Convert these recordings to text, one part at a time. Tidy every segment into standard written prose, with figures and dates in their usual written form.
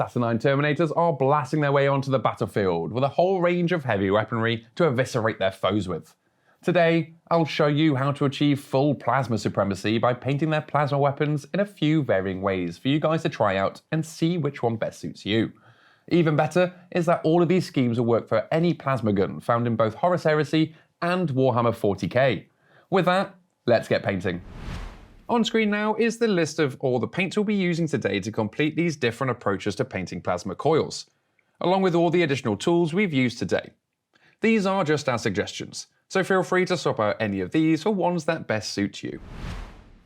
Saturnine Terminators are blasting their way onto the battlefield with a whole range of heavy weaponry to eviscerate their foes with. Today, I'll show you how to achieve full plasma supremacy by painting their plasma weapons in a few varying ways for you guys to try out and see which one best suits you. Even better is that all of these schemes will work for any plasma gun found in both Horus Heresy and Warhammer 40k. With that, let's get painting. On screen now is the list of all the paints we'll be using today to complete these different approaches to painting plasma coils, along with all the additional tools we've used today. These are just our suggestions, so feel free to swap out any of these for ones that best suit you.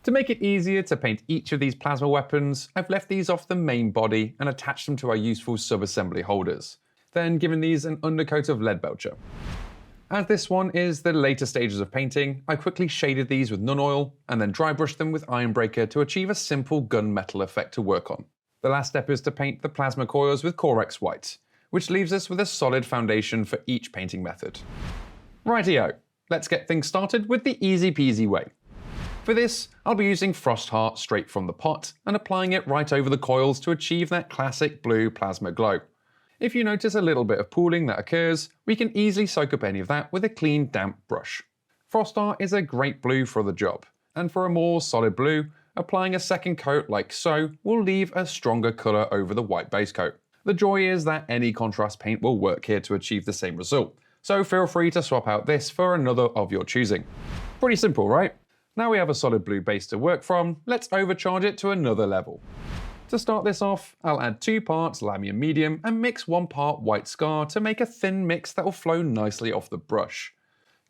To make it easier to paint each of these plasma weapons, I've left these off the main body and attached them to our useful sub-assembly holders, then given these an undercoat of Leadbelcher. As this one is the later stages of painting, I quickly shaded these with Nunn-Oil and then dry brushed them with Ironbreaker to achieve a simple gunmetal effect to work on. The last step is to paint the plasma coils with Corex White, which leaves us with a solid foundation for each painting method. Rightio, let's get things started with the easy peasy way. For this, I'll be using Frostheart straight from the pot and applying it right over the coils to achieve that classic blue plasma glow. If you notice a little bit of pooling that occurs, we can easily soak up any of that with a clean, damp brush. Frostheart is a great blue for the job, and for a more solid blue, applying a second coat like so will leave a stronger colour over the white base coat. The joy is that any contrast paint will work here to achieve the same result, so feel free to swap out this for another of your choosing. Pretty simple, right? Now we have a solid blue base to work from, let's overcharge it to another level. To start this off, I'll add 2 parts Lahmian Medium and mix 1 part White Scar to make a thin mix that will flow nicely off the brush.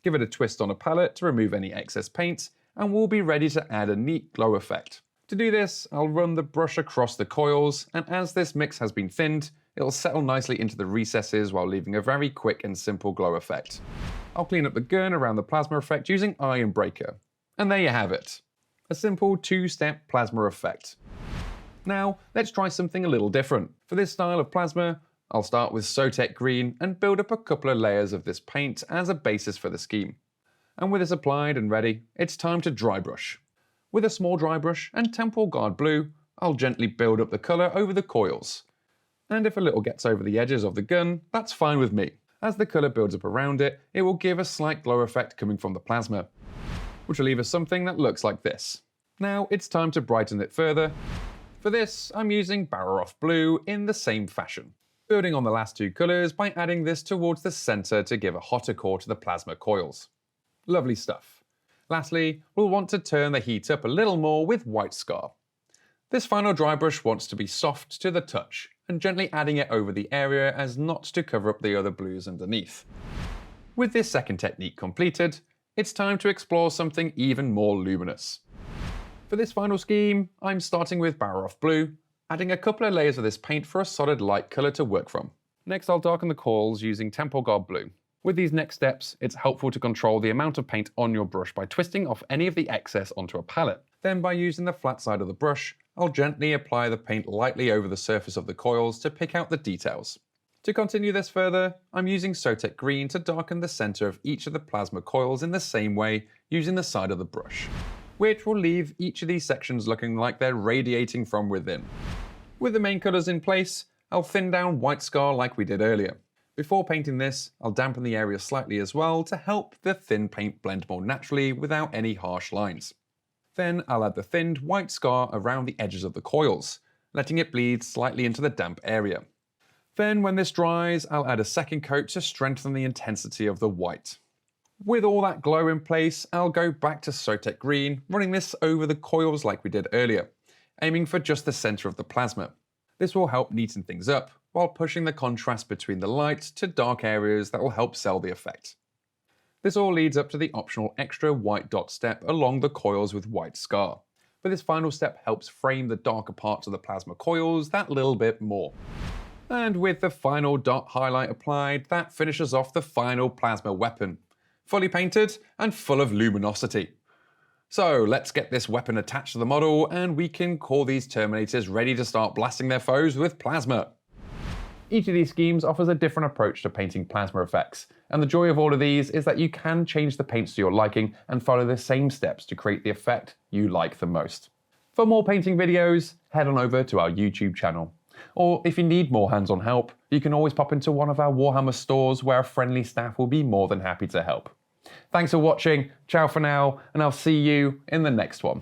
Give it a twist on a palette to remove any excess paint, and we'll be ready to add a neat glow effect. To do this, I'll run the brush across the coils, and as this mix has been thinned, it'll settle nicely into the recesses while leaving a very quick and simple glow effect. I'll clean up the gun around the plasma effect using Ironbreaker. And there you have it. A simple 2-step plasma effect. Now, let's try something a little different. For this style of plasma, I'll start with Sotek Green and build up a couple of layers of this paint as a basis for the scheme. And with this applied and ready, it's time to dry brush. With a small dry brush and Temporal Guard Blue, I'll gently build up the colour over the coils. And if a little gets over the edges of the gun, that's fine with me. As the colour builds up around it, it will give a slight glow effect coming from the plasma, which will leave us something that looks like this. Now it's time to brighten it further. For this, I'm using Bararoth Blue in the same fashion, building on the last 2 colours by adding this towards the centre to give a hotter core to the plasma coils. Lovely stuff. Lastly, we'll want to turn the heat up a little more with White Scar. This final dry brush wants to be soft to the touch, and gently adding it over the area as not to cover up the other blues underneath. With this second technique completed, it's time to explore something even more luminous. For this final scheme, I'm starting with Bararoth Blue, adding a couple of layers of this paint for a solid light colour to work from. Next, I'll darken the coils using Temporal Guard Blue. With these next steps, it's helpful to control the amount of paint on your brush by twisting off any of the excess onto a palette. Then by using the flat side of the brush, I'll gently apply the paint lightly over the surface of the coils to pick out the details. To continue this further, I'm using Sotek Green to darken the centre of each of the plasma coils in the same way using the side of the brush, which will leave each of these sections looking like they're radiating from within. With the main colours in place, I'll thin down White Scar like we did earlier. Before painting this, I'll dampen the area slightly as well to help the thin paint blend more naturally without any harsh lines. Then I'll add the thinned White Scar around the edges of the coils, letting it bleed slightly into the damp area. Then when this dries, I'll add a second coat to strengthen the intensity of the white. With all that glow in place, I'll go back to Sotek Green, running this over the coils like we did earlier, aiming for just the centre of the plasma. This will help neaten things up, while pushing the contrast between the light to dark areas that will help sell the effect. This all leads up to the optional extra white dot step along the coils with White Scar, but this final step helps frame the darker parts of the plasma coils that little bit more. And with the final dot highlight applied, that finishes off the final plasma weapon, fully painted and full of luminosity. So let's get this weapon attached to the model and we can call these Terminators ready to start blasting their foes with plasma. Each of these schemes offers a different approach to painting plasma effects, and the joy of all of these is that you can change the paints to your liking and follow the same steps to create the effect you like the most. For more painting videos, head on over to our YouTube channel. Or if you need more hands-on help, you can always pop into one of our Warhammer stores where a friendly staff will be more than happy to help. Thanks for watching, ciao for now, and I'll see you in the next one.